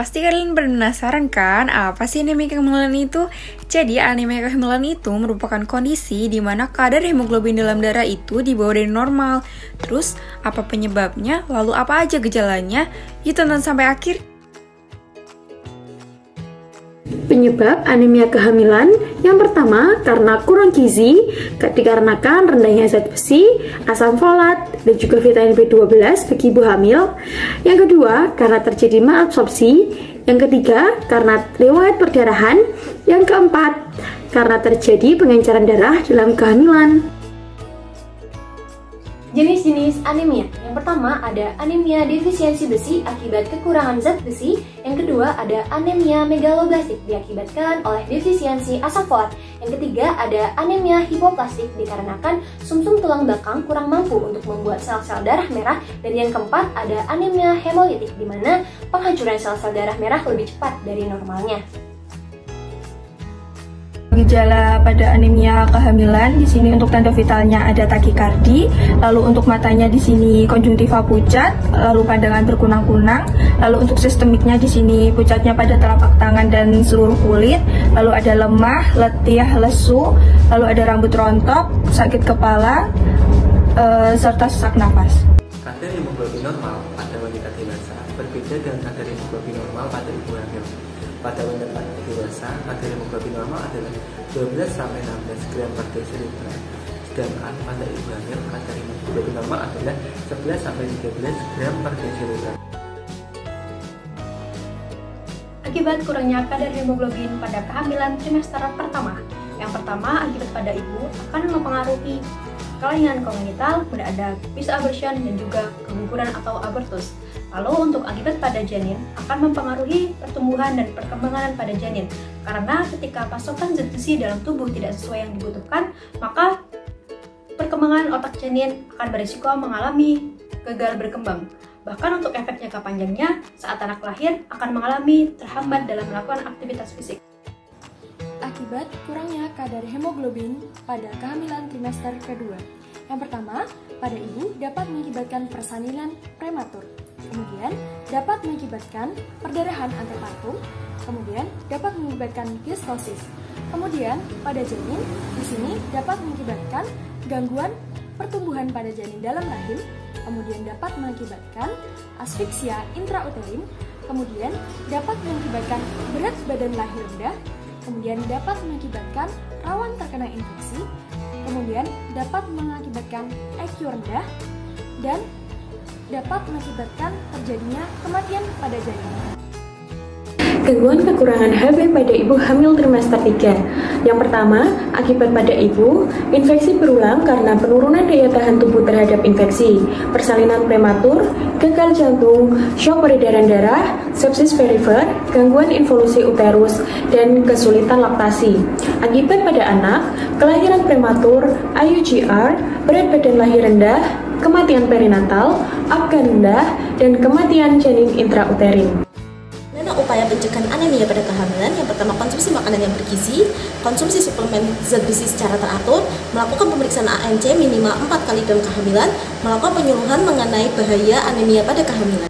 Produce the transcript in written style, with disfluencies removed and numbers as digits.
Pasti kalian penasaran kan, apa sih anemia kehamilan itu? Jadi, anemia kehamilan itu merupakan kondisi di mana kadar hemoglobin dalam darah itu di bawah dari normal. Terus, apa penyebabnya? Lalu apa aja gejalanya? Yuk tonton sampai akhir. Penyebab anemia kehamilan yang pertama karena kurang gizi, dikarenakan rendahnya zat besi, asam folat, dan juga vitamin B12 bagi ibu hamil. Yang kedua karena terjadi malabsorpsi. Yang ketiga karena riwayat perdarahan. Yang keempat karena terjadi pengenceran darah dalam kehamilan. Jenis-jenis anemia. Yang pertama ada anemia defisiensi besi akibat kekurangan zat besi. Yang kedua ada anemia megaloblastik diakibatkan oleh defisiensi asam folat. Yang ketiga ada anemia hipoplastik dikarenakan sumsum tulang belakang kurang mampu untuk membuat sel-sel darah merah. Dan yang keempat ada anemia hemolitik di mana penghancuran sel-sel darah merah lebih cepat dari normalnya. Gejala pada anemia kehamilan di sini untuk tanda vitalnya ada takikardi, lalu untuk matanya di sini konjungtiva pucat, lalu pandangan berkunang-kunang, lalu untuk sistemiknya di sini pucatnya pada telapak tangan dan seluruh kulit, lalu ada lemah, letih, lesu, lalu ada rambut rontok, sakit kepala, serta sesak nafas. Kadar hemoglobin normal pada wanita dewasa berbeda dengan kadar hemoglobin normal pada ibu hamil. Pada wanita dewasa, kadar hemoglobin normal adalah 12-16 gram per desiliter. Sedangkan pada ibu hamil, kadar hemoglobin normal adalah 11-13 gram per desiliter. Akibat kurangnya kadar hemoglobin pada kehamilan trimester pertama. Yang pertama, akibat pada ibu akan mempengaruhi kelainan kongenital, kemudian ada penis abortion dan juga keguguran atau abortus. Lalu untuk akibat pada janin akan mempengaruhi pertumbuhan dan perkembangan pada janin. Karena ketika pasokan zat besi dalam tubuh tidak sesuai yang dibutuhkan, maka perkembangan otak janin akan berisiko mengalami gagal berkembang. Bahkan untuk efek jangka panjangnya, saat anak lahir akan mengalami terhambat dalam melakukan aktivitas fisik. Akibat kurangnya kadar hemoglobin pada kehamilan trimester kedua. Yang pertama, pada ibu dapat mengakibatkan persalinan prematur. Kemudian dapat mengakibatkan perdarahan antepartum. Kemudian dapat mengakibatkan distosis. Kemudian pada janin di sini dapat mengakibatkan gangguan pertumbuhan pada janin dalam rahim. Kemudian dapat mengakibatkan asfiksia intrauterin. Kemudian dapat mengakibatkan berat badan lahir rendah. Kemudian dapat mengakibatkan rawan terkena infeksi. Kemudian dapat mengakibatkan IQ rendah dan dapat mengakibatkan terjadinya kematian pada janin. Gangguan kekurangan HB pada ibu hamil trimester 3. Yang pertama, akibat pada ibu, infeksi berulang karena penurunan daya tahan tubuh terhadap infeksi, persalinan prematur, gagal jantung, syok peredaran darah, sepsis perifer, gangguan involusi uterus, dan kesulitan laktasi. Akibat pada anak, kelahiran prematur, IUGR, berat badan lahir rendah, kematian perinatal, apgar rendah, dan kematian janin intrauterin. Upaya pencegahan anemia pada kehamilan, yang pertama konsumsi makanan yang bergizi, konsumsi suplemen zat besi secara teratur, melakukan pemeriksaan ANC minimal 4 kali dalam kehamilan, melakukan penyuluhan mengenai bahaya anemia pada kehamilan.